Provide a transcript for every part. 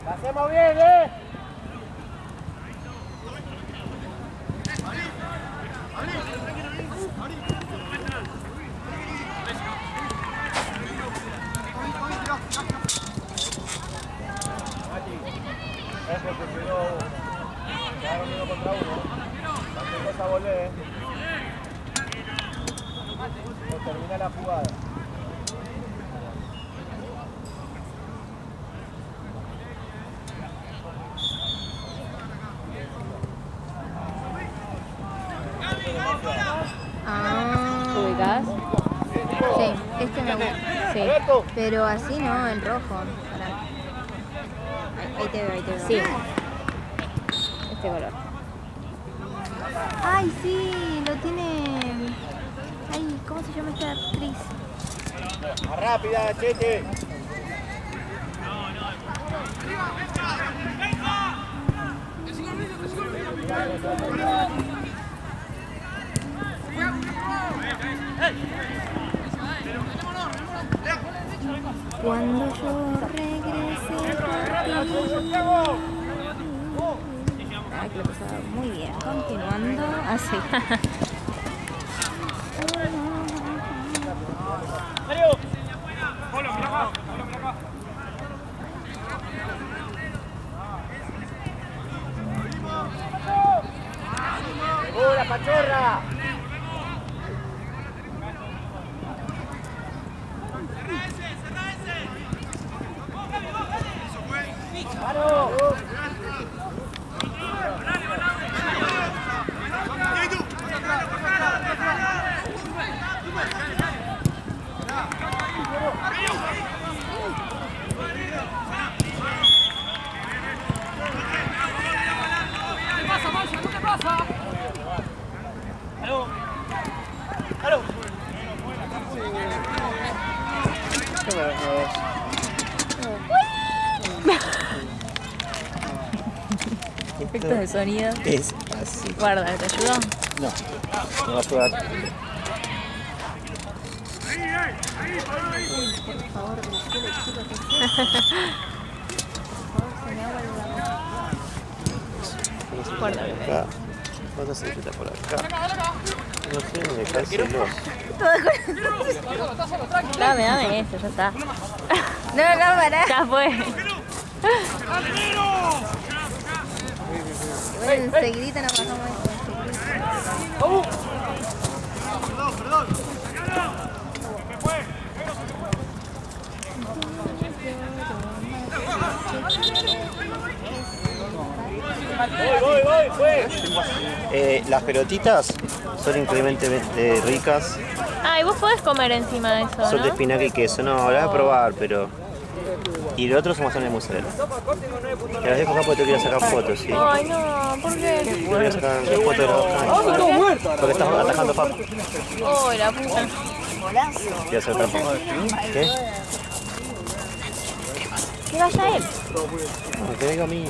¡La hacemos bien, eh! Quedaron uno contra uno. Tampoco esa volé, no termina la jugada. ¿Ubicás? Sí, este me gusta. Sí. Pero así no, el rojo. Pará. Ahí te veo, ahí te veo. Sí. Este color. Ay, sí, lo tiene. Ay, ¿cómo se llama esta actriz? Más rápida, Chete. Cuando yo regrese por ti. Ay, que lo pasaba muy bien. Continuando. Así. ¡Segura, Pachorra! Efectos de sonido. Es así. Guarda, ¿te ayudó? No, me va a ayudar. Por favor, del cielo, chicos. Por favor, se me agua el Guarda, Por acá. ¿Cuánto se necesita por acá? No sé, me parece los. Dame eso, ya está. No, pará. Ya fue. Bueno, enseguidita nos bajamos esto. Voy. Las pelotitas son increíblemente ricas. Ah, y vos podés comer encima de eso, Son de ¿no? espinaca y queso. No, las voy a probar, pero. Y los otros son bastante de mozzarella. Te las dejo acá porque te quiero sacar fotos, sí. Ay, no, ¿por qué? Te voy a sacar fotos de los dos canchas. Porque estás atajando papa. Oh, la puta. Quiero hacer trampa. ¿Qué? Que vaya él. No, que venga a mí.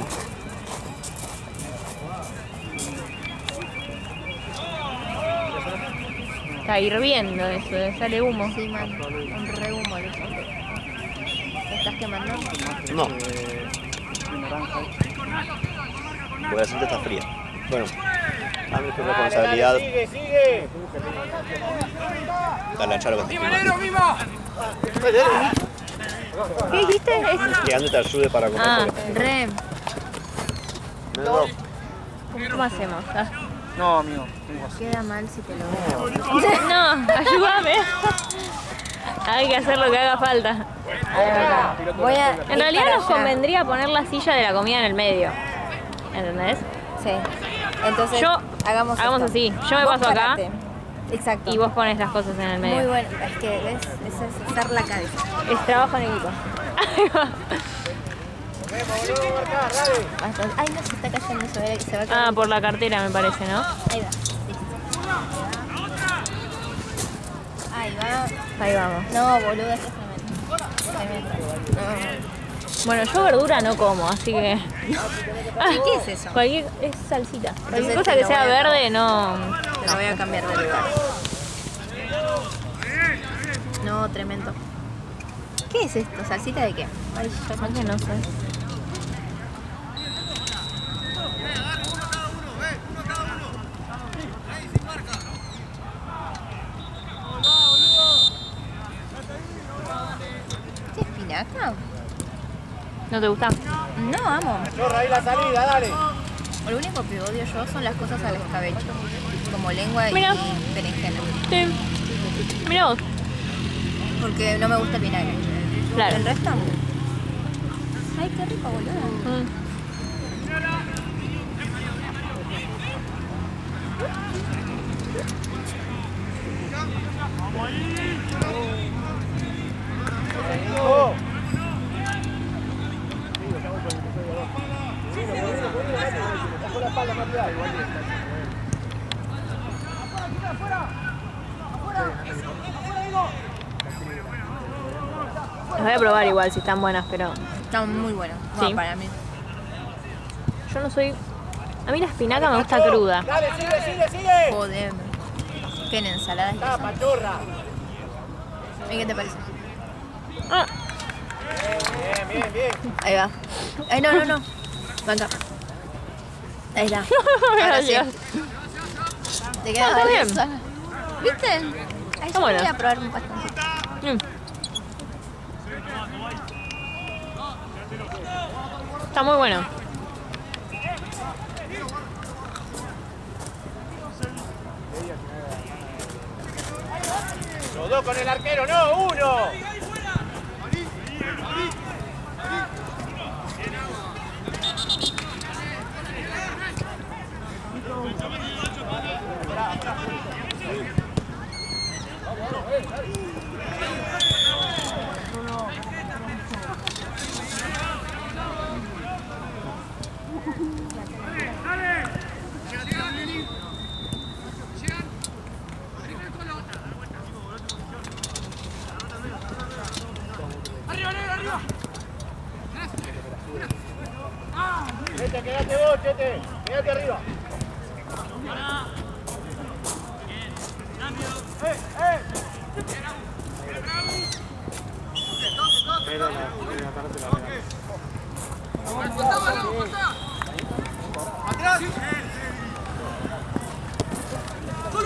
Está hirviendo eso, sale humo. Sí, man. Un re humo. ¿Te estás quemando? No. Porque la cinta está fría. Bueno, a mi responsabilidad. Sigue. Dale a Charo que te ¿Qué dijiste? Leandro te ayude para comer. Ah, Re. No. ¿Cómo hacemos? Ah. No, amigo. Queda mal si te lo veo. No, ayúdame. Hay que hacer lo que haga falta. Voy a. En realidad nos convendría poner la silla de la comida en el medio. ¿Entendés? Sí. Entonces, hagamos esto. así. Yo me Vos paso acá parate. Exacto. y vos pones las cosas en el medio. Muy bueno. Es que, ¿ves? Eso es usar la cabeza. Es trabajo en equipo. Bastante. Ay, no, se está cayendo eso. Que se va a caer. Ah, por la cartera me parece, ¿no? Ahí va. Listo. Ahí va. Ahí vamos. No, boluda, esto es tremendo. No. Bueno, yo verdura no como, así que... ¿Qué es eso? Es salsita. Cualquier Entonces cosa te que lo sea voy a verde, no... Te lo voy a cambiar de lugar. No, tremendo. ¿Qué es esto? ¿Salsita de qué? Ay, ya Más que no sé. ¿Qué espinaca? ¿No te gusta? No, amo. Chorra, ahí la salida, dale. Lo único que odio yo son las cosas al escabeche. Como lengua y Mira. berenjena. Sí. Mira vos. Porque no me gusta el vinagre. Claro. ¿El resto? Ay, qué rico, boludo. Mm. Oh. Bajo la espalda, más cuidado, igual Las voy a probar igual si están buenas, pero Están muy buenos. Sí. No, para mí. yo no soy... A mí la espinaca me gusta cruda. Dale, sigue. Joder. Que en ensaladas y eso. Tapa, chorra. ¿Y qué te parece? Ah, Bien. Ahí va. Ay, no. Banca. Ahí está. Ahora sí. gracias. Te queda está bien. valiosa. ¿Viste? Ahí Está yo voy bueno. a probar un bastoncito. Mm. Está muy bueno. Los dos con el arquero, no, uno. Quédate vos, Chete. Quédate arriba.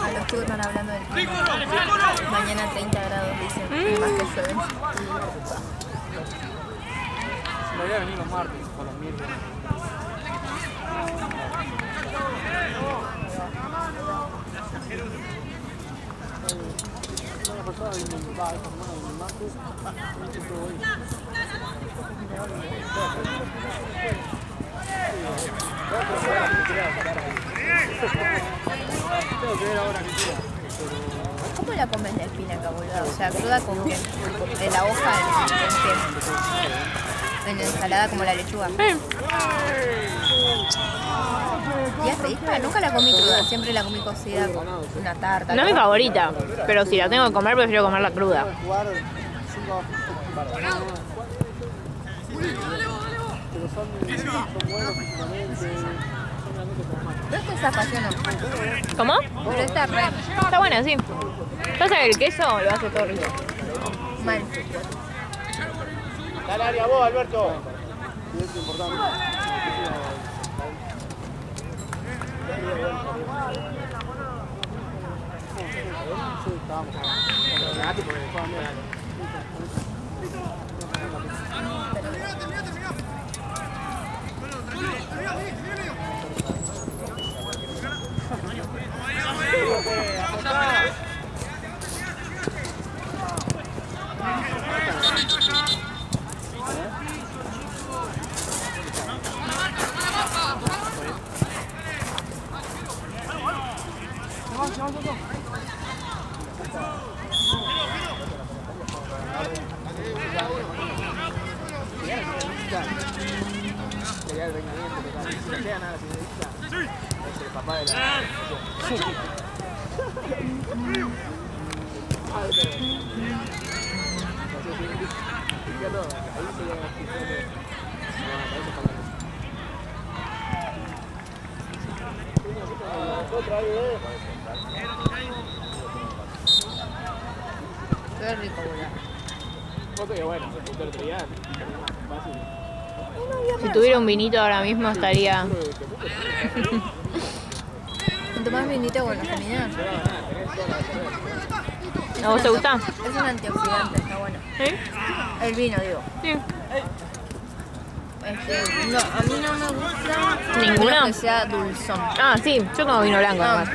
A los chicos están hablando del clima. Mañana 30 grados, dicen. Más que llueve. Debería venir los martes o los miércoles. ¿Cómo la comes la espinaca, boludo? O sea, cruda con qué? De la hoja, ¿con qué? En ensalada como la lechuga. ¿Y has visto? Nunca la comí cruda, siempre la comí cocida con una tarta. No es mi favorita, pero si la tengo que comer, prefiero comerla cruda. Pero esta es apasiona. ¿Cómo? Pero esta re Está buena, sí. Pasa que el queso lo hace todo rico. mal. Dale área vos, Alberto. Qué rico, boludo. Si tuviera un vinito ahora mismo estaría... Tomás vinito con las comidas. ¿A vos te gusta? Es un antioxidante, está bueno. ¿Sí? El vino, digo. Sí. No, a mí no me gusta. ¿Ninguno? menos que sea dulzón. Ah, sí, yo tomo vino blanco. No. además.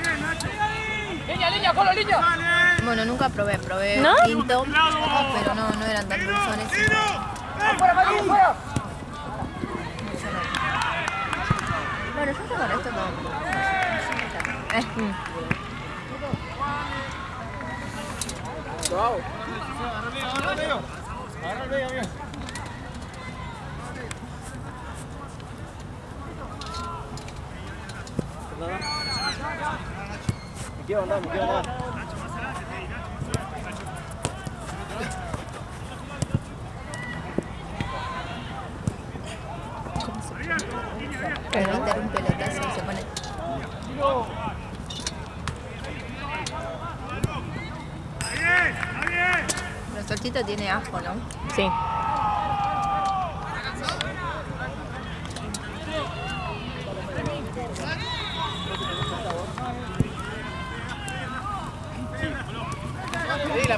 Bueno, nunca probé ¿No? tinto, pero no eran tan dulzones. Bueno, yo con esto no. Me quiero andar. Pero no interrumpe el pelotazo y se pone. La salsita tiene ajo, ¿no? Sí.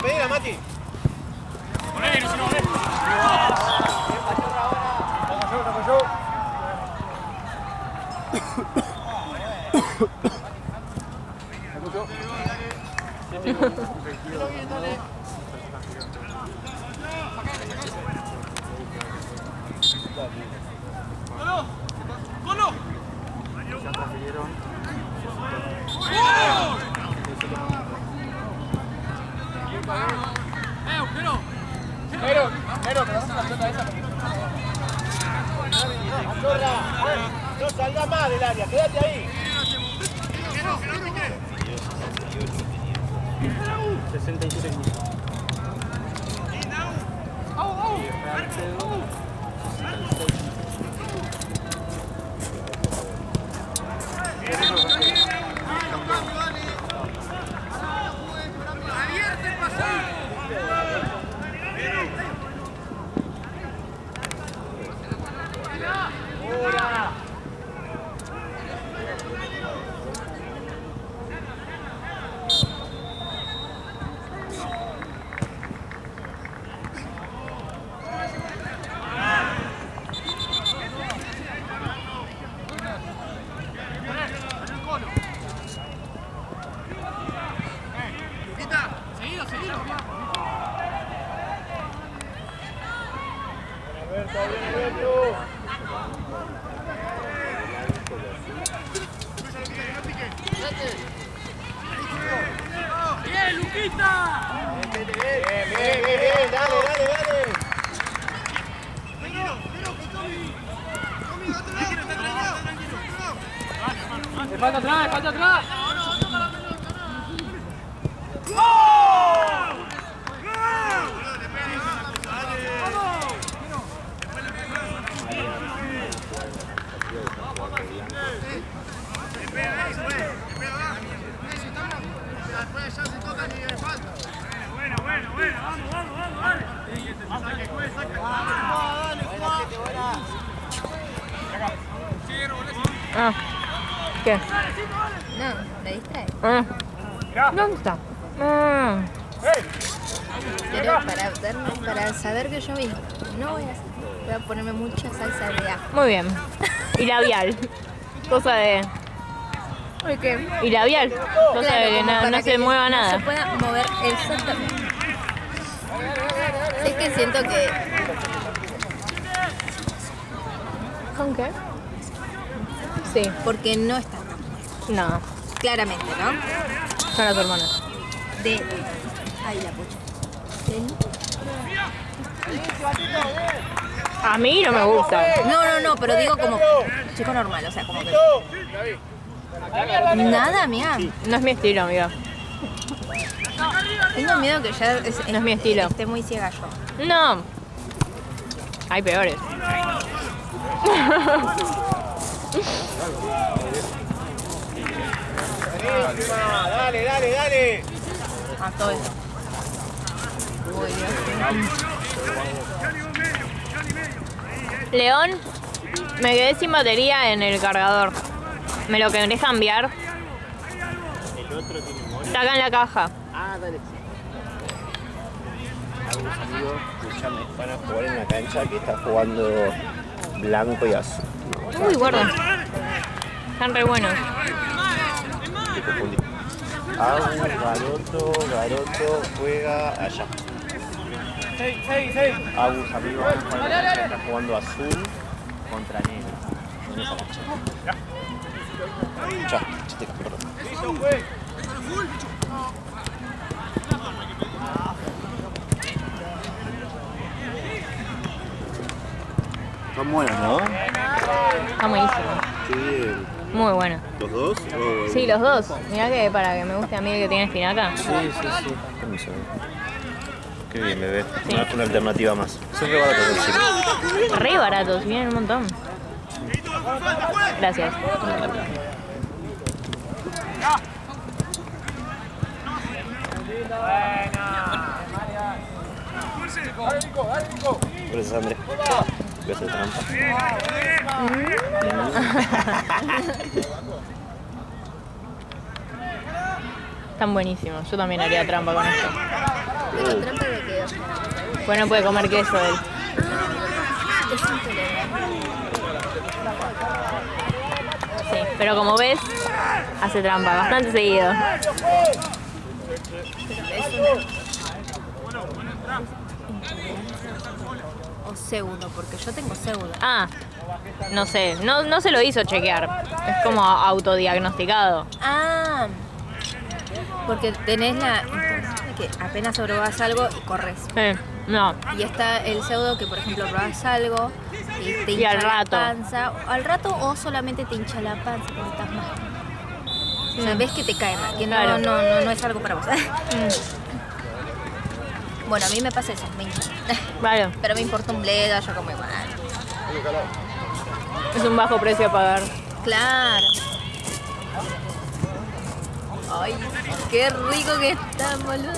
Pedila, Mati. No salga más del área, quédate ahí. 67 minutos. ¡Bien, Luquita! Bien, dale. ¡Falta atrás! Ah. ¿Qué? No, me distrae. Ah. ¿Dónde está? Ah. Pero para saber que yo mismo no voy a hacer. Voy a ponerme mucha salsa de ajo. Muy bien. Y labial. Cosa de... ¿Por qué? Y labial. Cosa Claro, de que como para no se mueva no nada. se pueda mover exactamente. Es que siento que ¿Con qué? Sí. porque no está No. claramente, ¿no? Son las hormonas. De ay la pucha. A mí no me gusta. No, pero digo como chico normal, o sea, como que nada, amiga. No es mi estilo, amiga. Tengo miedo que ya No es mi estilo. esté muy ciega yo. No. Hay peores. Dale. A todo eso. Uy, Dios. León, me quedé sin batería en el cargador. ¿Me lo querés cambiar? El otro tiene mono. Está acá en la caja. Ah, dale. Algunos amigos, escuchame, van a jugar en la cancha que está jugando blanco y azul. Uy, guarda. Están re buenos. Me confundí. Garoto juega allá. Agus, amigos, van a jugar en la cancha que está jugando azul contra negro. En esa cancha. Chao, chiste, perdón. Están buenos, ¿no? Está buenísimo. Qué bien. Muy bueno. ¿Los dos? Sí, los dos. Mirá que para que me guste a mí el que tiene espinaca. Sí. Vamos a ver. Qué bien, bebé. Una alternativa más. Son re baratos encima. Re baratos, vienen un montón. Gracias. Gracias, Andrés. Voy a hacer trampa. Están buenísimos. Yo también haría trampa con esto. Pero trampa de qué. Pues no puede comer queso él. Es intolerante. Sí, pero como ves, hace trampa bastante seguido. O pseudo, porque yo tengo pseudo. Ah, no sé, no se lo hizo chequear. Es como autodiagnosticado. Ah, porque tenés la intención de que apenas probás algo y corres. No, Y está el pseudo que, por ejemplo, probás algo y te Y hincha al la rato. panza. Al rato o solamente te hincha la panza cuando estás mal. O sea, ves que te cae mal, que Claro. no es algo para vos. Bueno, a mí me pasa eso, me hincha. Vale, Pero me importa un bledo, yo como igual. es un bajo precio a pagar. Claro. Ay, qué rico que está, boludo.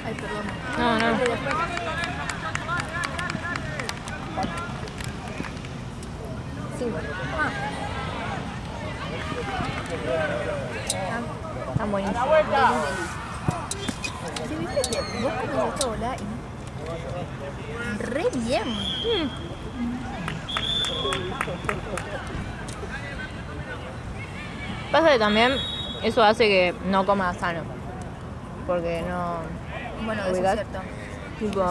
Ay, perdón. No. Cinco. Están buenísimos. ¿Sí viste que vos comés esto, bola? Re bien. Pasa que también eso hace que no coma sano. Porque no... Bueno, eso es ¿ubicás? cierto. Tipo...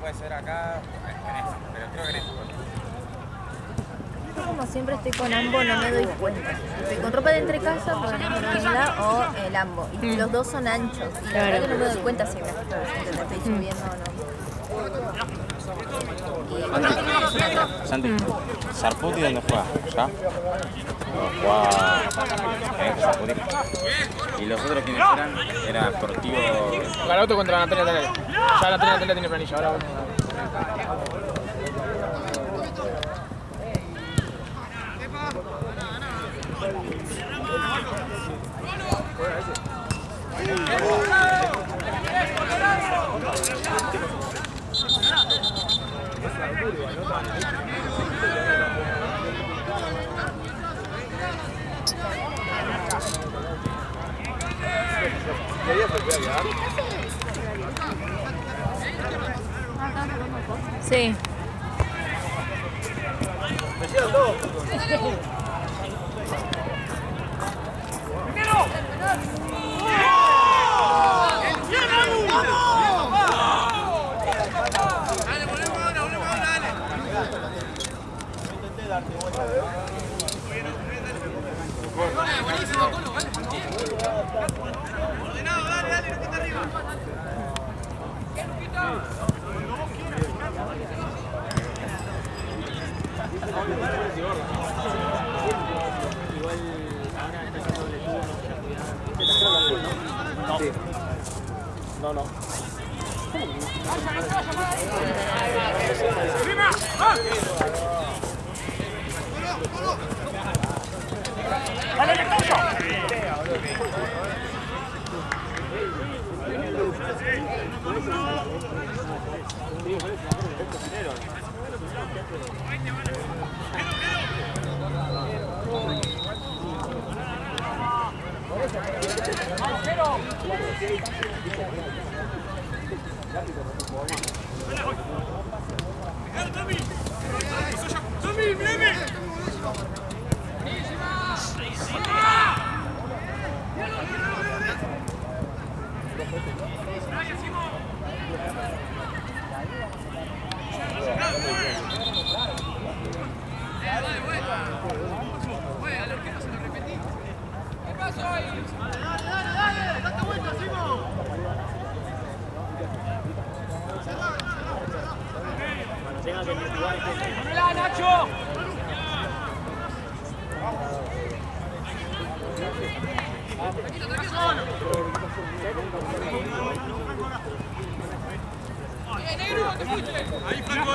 Puede ser acá, en esta, pero creo que en esta. Yo como siempre estoy con ambos, no me doy cuenta. Estoy con ropa de entrecasa, por ejemplo, o el ambo. Y los dos son anchos. Y la verdad que no me doy cuenta si me estoy subiendo o no. Santi, ¿Sarputi dónde juega? ¿Ya? Juega Sarputi. ¿Y los otros quiénes eran? Era Sportivo... Garoto contra Natalia Tanel. Ya Natalia tiene planilla, ahora vamos. Sí. Ahí, Franco,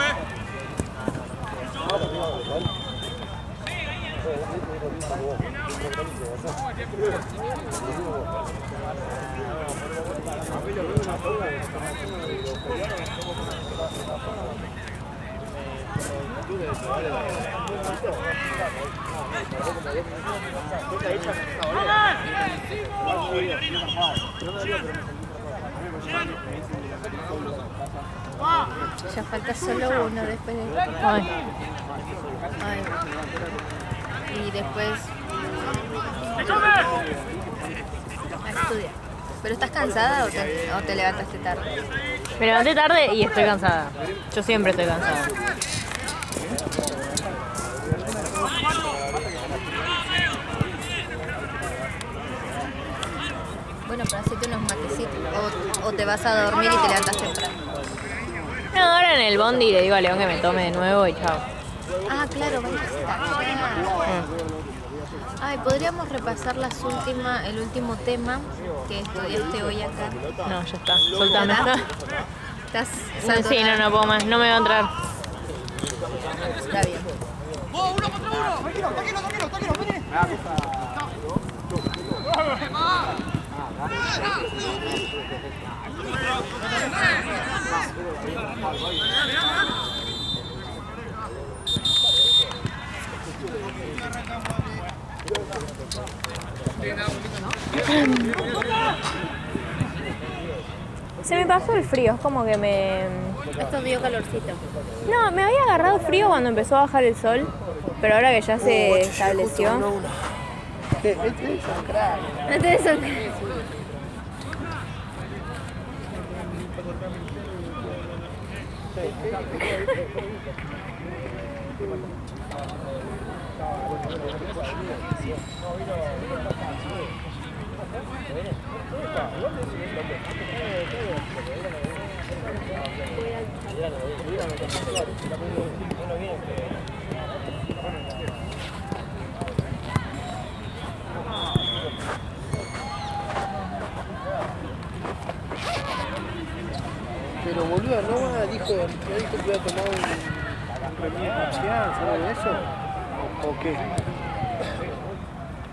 Ya falta solo uno después de... Ay. Ay. Y después... a estudiar. ¿Pero estás cansada o te levantaste tarde? Me levanté tarde y estoy cansada. Yo siempre estoy cansada. Bueno, para hacerte unos matecitos. O te vas a dormir y te levantas temprano. No, ahora en el bondi le digo a León que me tome de nuevo y chao. Ah, claro, vas a estar. Ay, podríamos repasar el último tema que estudiaste hoy acá. No, ya está. Soltame. ¿Estás Sí, saturada? no puedo más. No me va a entrar. Está bien. ¡Uno contra uno! ¡Tranquilo, Se me pasó el frío, es como que me... Esto dio calorcito. No, me había agarrado frío cuando empezó a bajar el sol, pero ahora que ya se estableció... No te desacrás. Pero boludo, ¿no dijo que había tomado un remedio parcial, ¿sabes de eso? ¿O qué?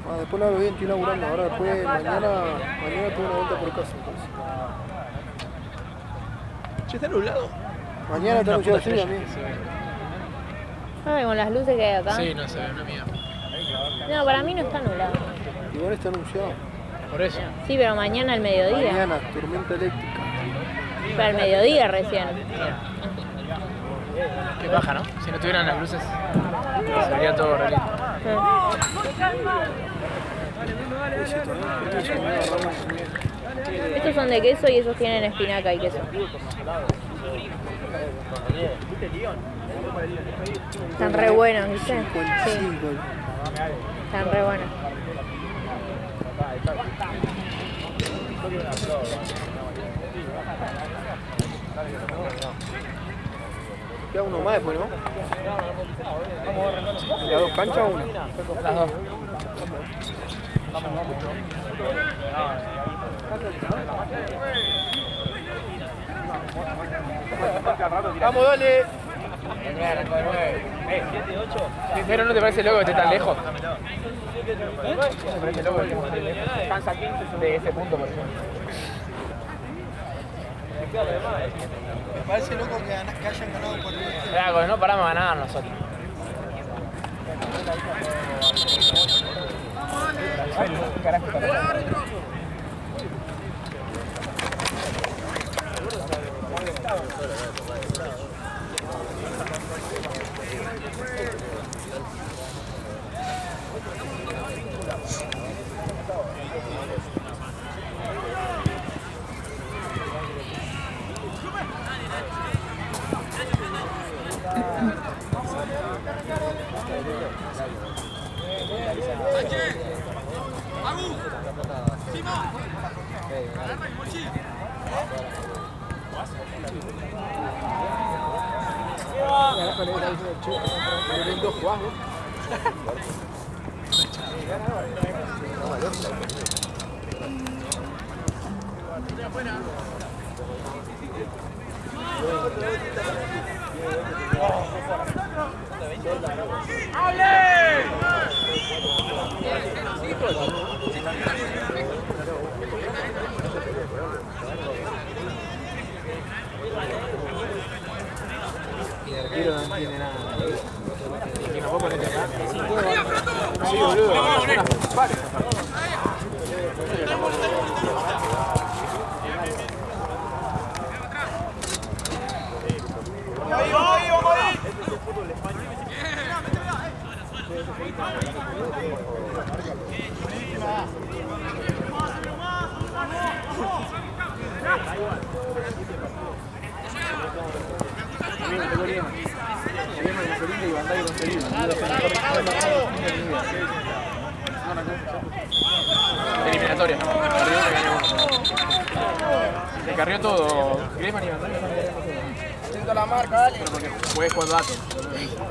Ah, después lo hago bien, estoy laburando. Ahora después, mañana tengo una vuelta por casa. Entonces. Che, está nublado. Mañana está anunciado lluvia, amigo. Ay, con las luces que hay acá. Sí, no se ve una mierda. No, para mí no está nublado. Igual está anunciado. Por eso. Sí, pero mañana al mediodía. Mañana, tormenta eléctrica. Para el mediodía recién. Qué baja, ¿no? Si no tuvieran las luces, sería todo re lindo. Estos son de queso y esos tienen espinaca y queso. Están re buenos, ¿viste? Sí. Están re buenos. Queda uno más después, ¿no? ¿Las dos canchas o una? Las dos. ¡Vamos, dale! Pero ¿no te parece loco que esté tan lejos? ¿No te parece loco que estemos tan lejos? Cansa 15 de ese punto, por ejemplo. Me parece loco que hayan ganado por el... Claro, porque no paramos a ganar nosotros. Y el arquero no tiene nada. ¿Y nos vamos a poner acá? Sí, boludo. Unas pares aparte. ¡Ahí, ahí, vamos ahí! Eliminatoria. Se carrió todo. Griezmann y Vandal. Atento a la marca, dale. Pero porque juegues cuando datos.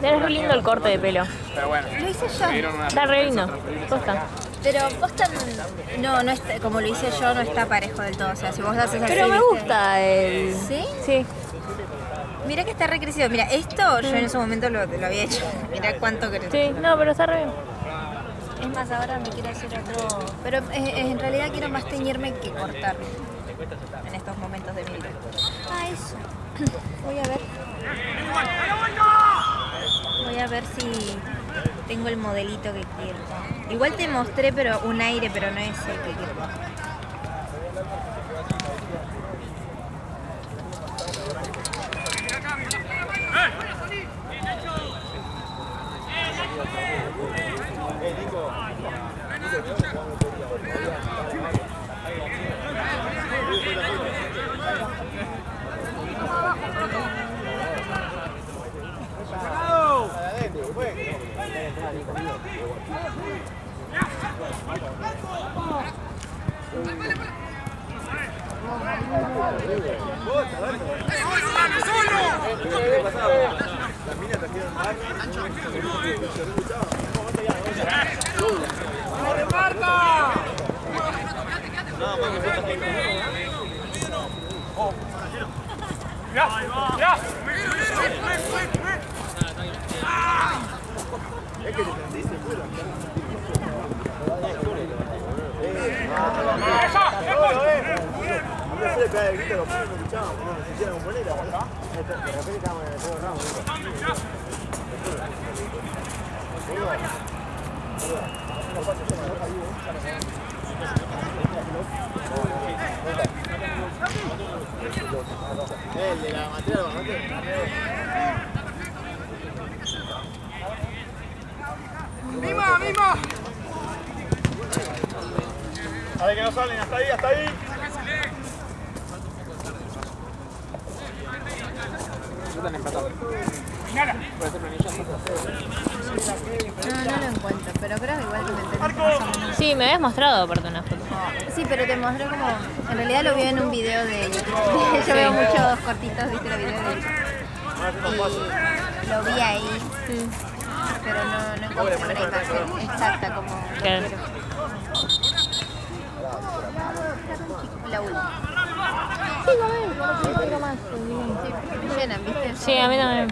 Es re lindo el corte de pelo. Pero bueno. Lo hice yo. Está re lindo. Posta. Pero posta no está, como lo hice yo, no está parejo del todo. O sea, si vos haces así. Pero me ¿viste? gusta el... ¿Sí? Sí. Mira que está recrecido. Mira, esto yo en ese momento lo había hecho. Mira cuánto creció. Sí, no, pero está re bien. Es más, ahora me quiero hacer otro... Pero en realidad quiero más teñirme que cortarme en estos momentos de mi vida. Ah, eso. Voy a ver. Voy a ver si tengo el modelito que quiero. Igual te mostré pero un aire, pero no es el que quiero. Dale que no salen, hasta ahí, hasta ahí. Están empatados. No lo encuentro, pero creo que igual que me entendí más o menos. Sí, me habías mostrado aparte una foto. Sí, pero te mostré como... En realidad lo vi en un video de YouTube. Yo veo muchos cortitos, viste, los videos de YouTube. Y lo vi ahí. Pero no encontré una imagen exacta como... Claro. La última. Sí, me llenan, ¿viste? Sí, a mí también.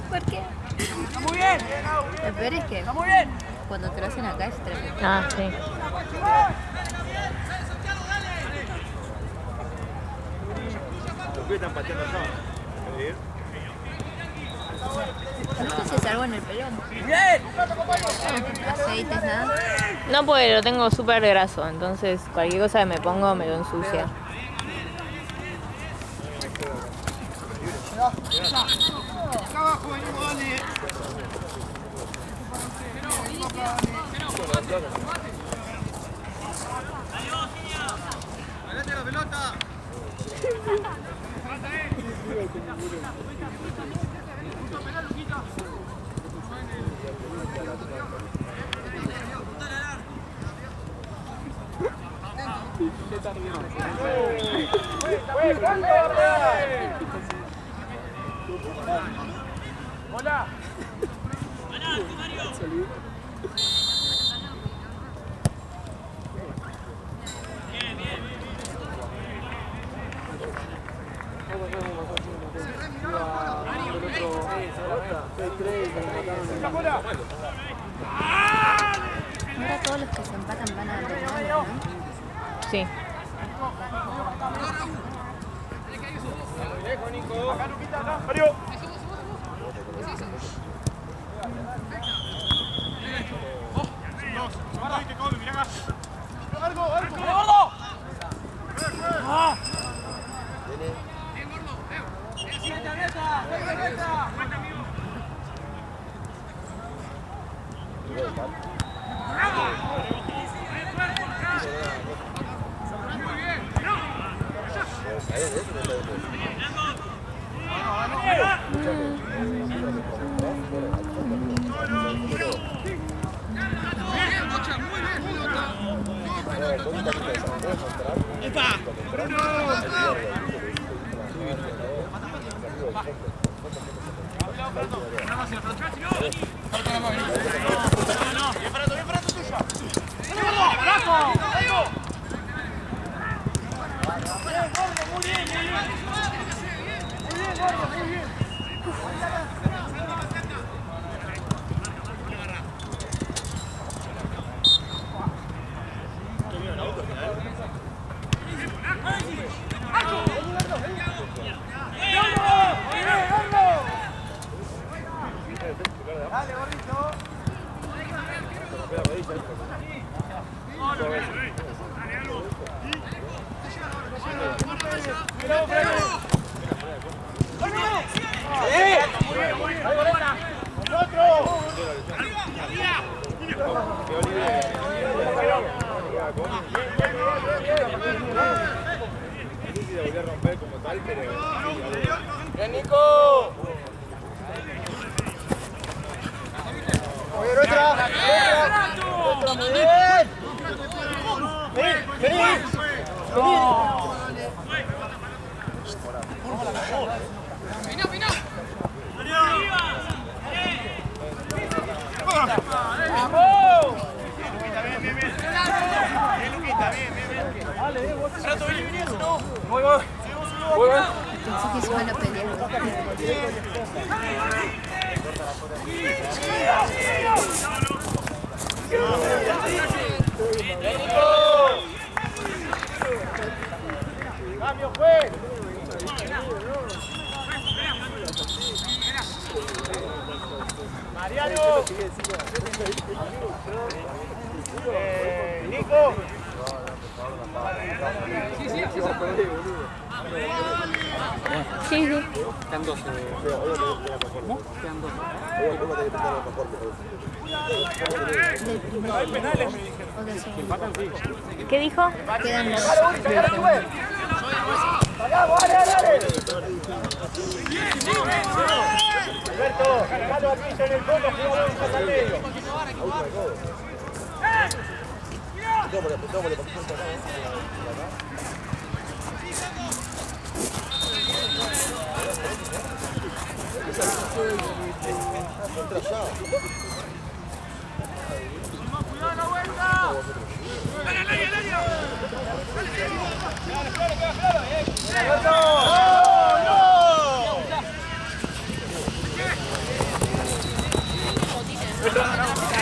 ¿Por qué? Muy bien. Lo peor es que Está muy bien. cuando te lo hacen acá es tremendo. Ah, sí. Los que están pateando allá. ¿No se salvó en el pelón? Bien. ¿Aceites, nada? No, porque lo tengo súper graso, entonces cualquier cosa que me pongo me lo ensucia. Hola. Ahora todos los que se empatan van a terminar, ¿no? Sí. Acá, Luquita, acá. Mario. ¡Bien, Nico! ¡Otra! ¡Muy bien! ¡Vení! Pensé que se iban a pelear. ¡Cambio, juez! Mariano. Nico. Sí, sí. Quedan 12. ¿Cómo? Quedan 12. Del primero. O del segundo. ¿Qué dijo? Quedan dos. Alberto, cargalo aquí en el fondo, jugamos al medio.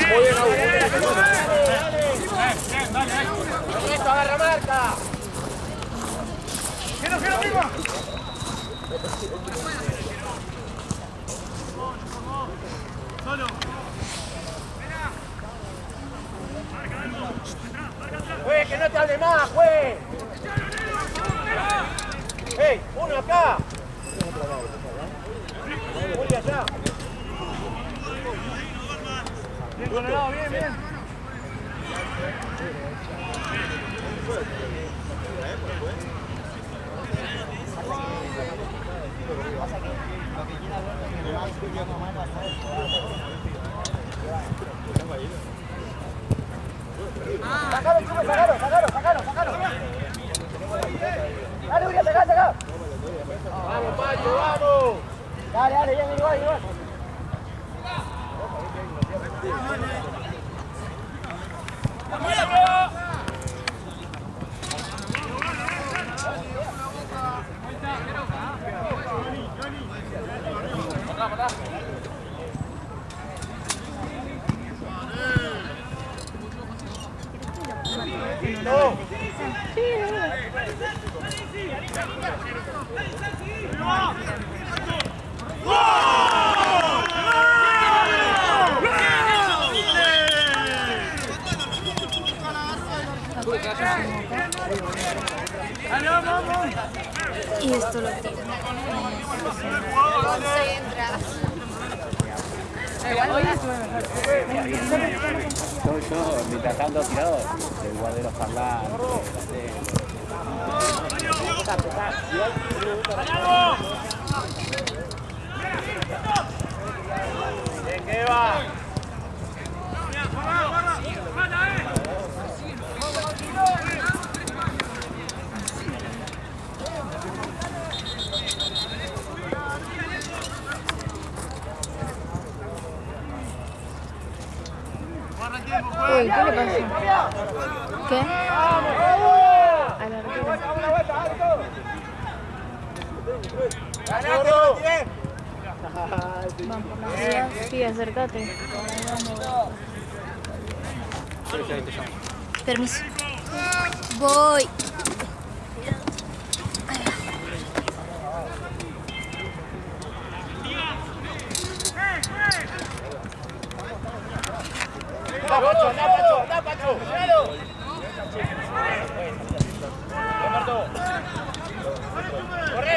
Muy bien, Esto, agarra marca. ¡Quiero arriba! Solo. ¡Juez, que no te hable más, juez! ¡Ey, uno acá! Dale, Urias, sacá. Vamos, Pacho, vamos. Dale, bien, igual. Y esto lo tiro. Concentra. Yo, mientras tanto tirado, el guardé los parlantes, ¿Qué va? Uy, ¿qué le pasó? ¿Qué? Al arquero. Vamos por la vida. Sí, acércate. Permiso. Voy. ¡Anda, Pacho! ¡Corre!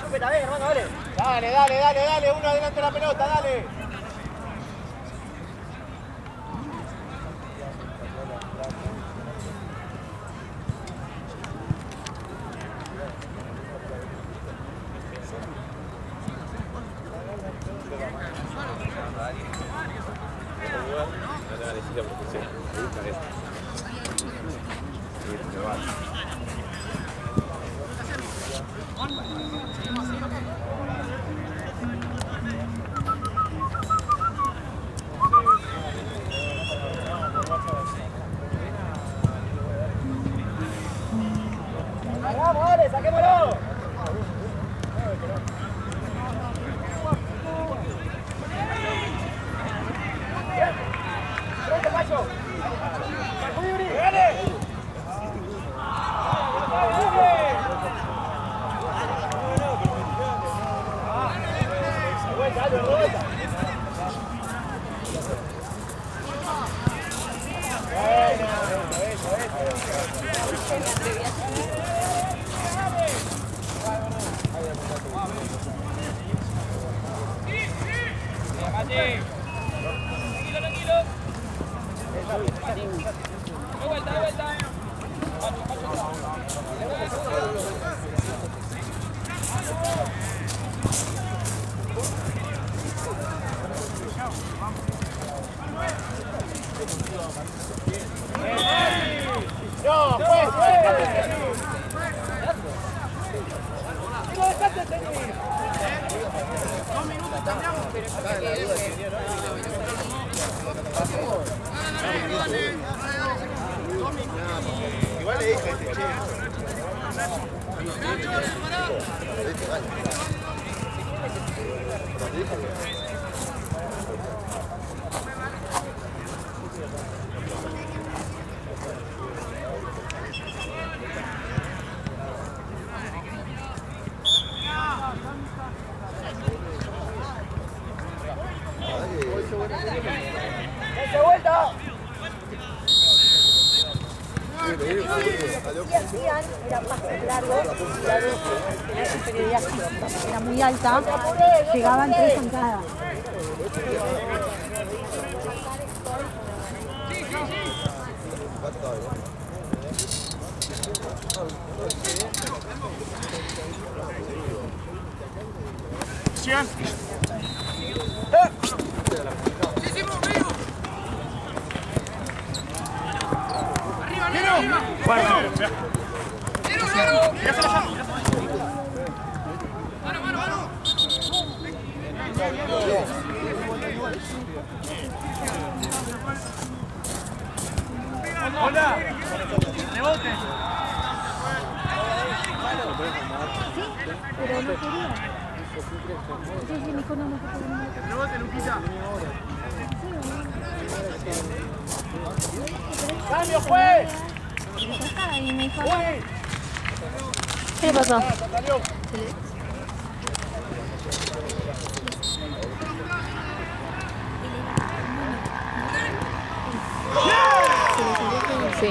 Chúpeta, ven, hermano, dale. Dale, uno adelante de la pelota, dale. Vamos, dale, saquémoslo. ¡Frente, Pacho! ¡Dale! ¡Vuelta! Tranquilo. De vuelta. No, igual le dije a este che. vuelta! Era pases largos, tenía superioridad física, era muy alta, llegaban 3 zancadas. ¡Hola! ¡Rebote! Pero no quería. Sí, me dijo no, no quería. ¡Rebote, Luquita! ¡Cambio, juez! Y me dijo, ¿Qué le pasó? Sí.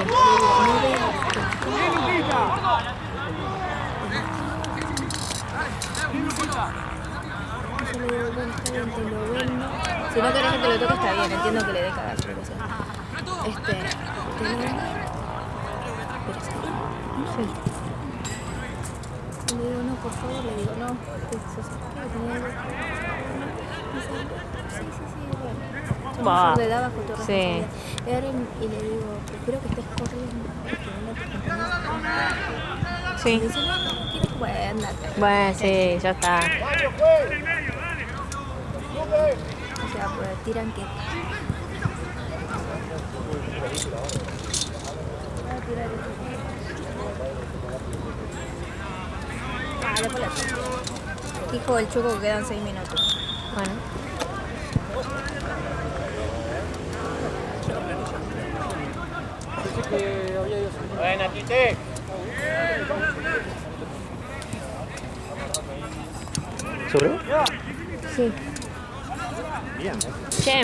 si no querés que te lo toque está bien, entiendo que le dé cagazo, pero le digo, no, por favor, le digo, no, Bah, le daba foto sí. y le digo, prefiero que estés corriendo que no te acompañes. Sí. Y dice, no, quiero jugar, andate. Bueno, sí, ya está. O sea, pues tiran que... Dijo el Choco que quedan 6 minutos. Bueno. Buena, Tite. ¿Sobre? Sí. Bien. Che.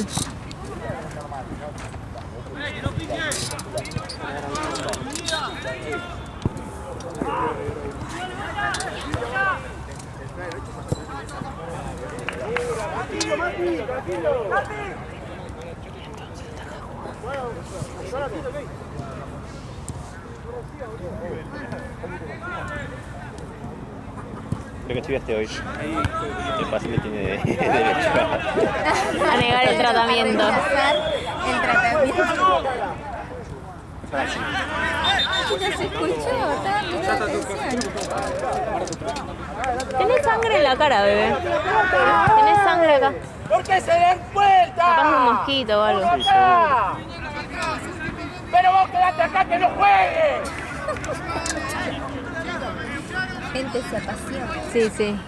Creo que estudiaste hoy. El paciente tiene derecho A negar el tratamiento. El tratamiento. Ya se escuchó, estaba prestando atención. Tenés sangre en la cara, bebé. Tenés sangre acá. ¿Por qué se den vuelta? Capaz un mosquito o algo. Sí, seguro. Pero vos quedate acá que no juegues. Gente se apasiona. Sí, sí.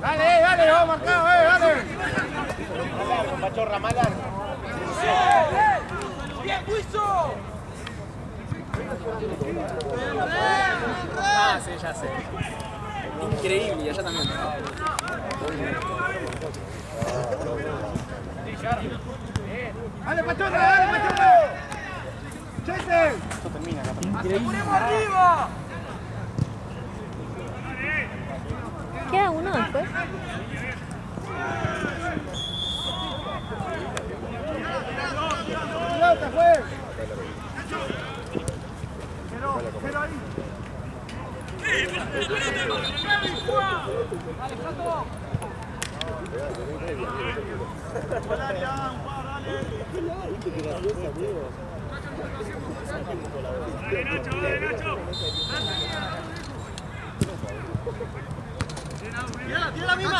Dale, vamos marcado, dale. Pachorra, mala. ¡Bien, Huizo! Ah, sí, ya sé. Increíble, y allá también. ¡Dale, Pachorra, dale, Pachorra! ¡Chete! Esto termina, ¡aseguremos arriba! ¿Queda uno después? ¡Pelota, juez! Pero ahí. ¡Tira la misma!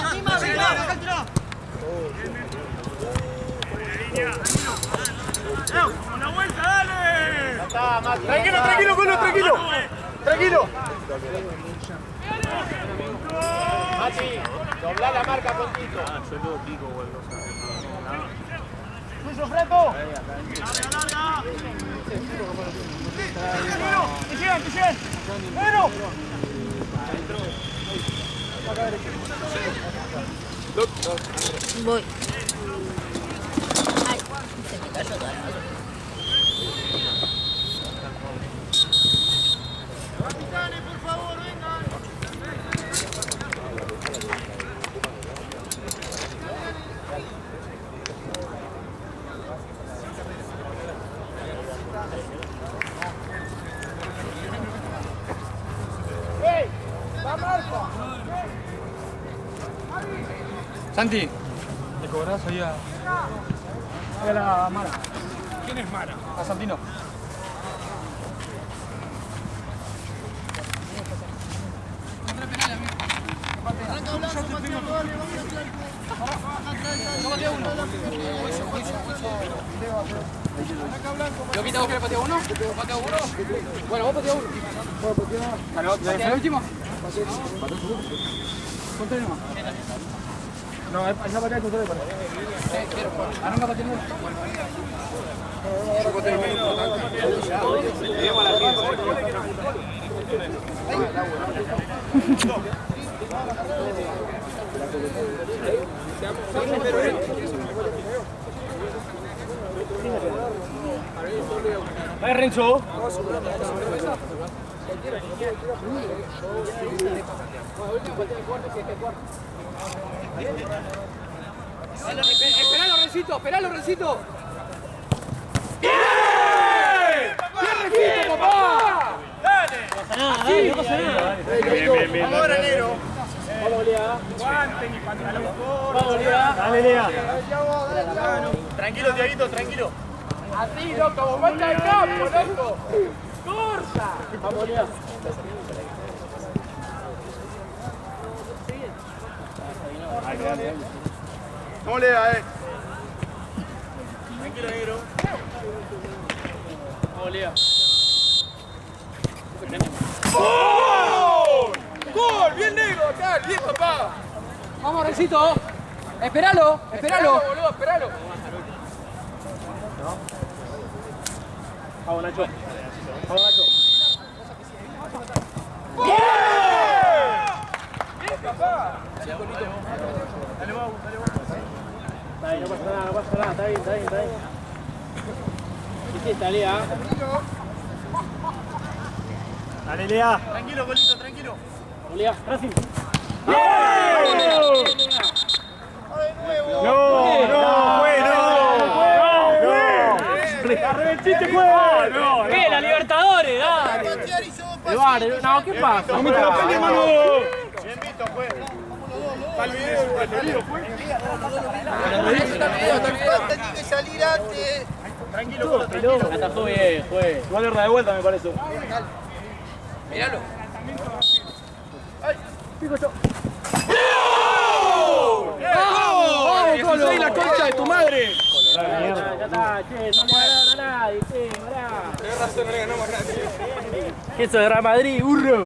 ¡Una vuelta, dale! Tranquilo, Colo, tranquilo. Mati, dobla la marca poquito. Yo luego pico o algo así. ¡Suyo, Franco! ¡Que llegan, que llegan! ¡Pero! Voy. Capitanes, por favor, vengan. ¡Ey! ¡Va Marco! Santi, ¿te cobrás ahí a la Mara? ¿Quién es Mara? A Santino. ¿Yo quita vos que le patea uno? ¿Patea uno? Bueno, vos patea uno. ¿La última? ¿Cuánto nomás? No, esa patea es de para. Arranca pateando. ¡Vaya, Renzo! ¡Esperalo, Rencito! ¡Esperalo, Rencito! ¡Bien! ¡Bien, Rencito, papá! ¡Dale! No pasa nada. ¡Vamos ahora, negro! ¡Vamos, Lea! ¡Guante mi pantalón! ¡Vamos, Lea! ¡Dale, Lea! Tranquilo, Tiaguito, tranquilo. Así, loco, como vuelta al campo, loco. ¡Corsa! Vamos, Lea. ¿Cómo Lea, Tranquilo, negro. Vamos, Lea. ¡Gol! ¡Gol! ¡Bien negro acá! ¡Bien, papá! Vamos, Rencito. Esperalo, esperalo. Boludo, esperalo. Vamos, Nacho. Vamos, Nacho. ¡Gol! ¡Bien, papá! Dale, vamos, dale, vamos. Dale, no pasa nada, no pasa nada. Está bien, está bien, está bien. ¿Qué está, Lea? Dale, Lea. Tranquilo, Golito, tranquilo. Lea, Racing. ¡Bien! No, la revenchiste juega. No, ¿Qué? ¡La Libertadores! ¡Dale! Eduardo, no, ¿qué pasa? No me te la pegues, mano. Bien visto, juez. Está el video, el video, pues. Tiene que salir antes. Tranquilo, tranquilo. La atajó bien, juez. Va a dar de vuelta, me parece. Míralo. ¡Vamos, soy la concha de tu madre! Ya está, che, no le va a dar a nadie, che, pará. Tenés razón, no le ganamos a nadie. Eso de Real Madrid, burro.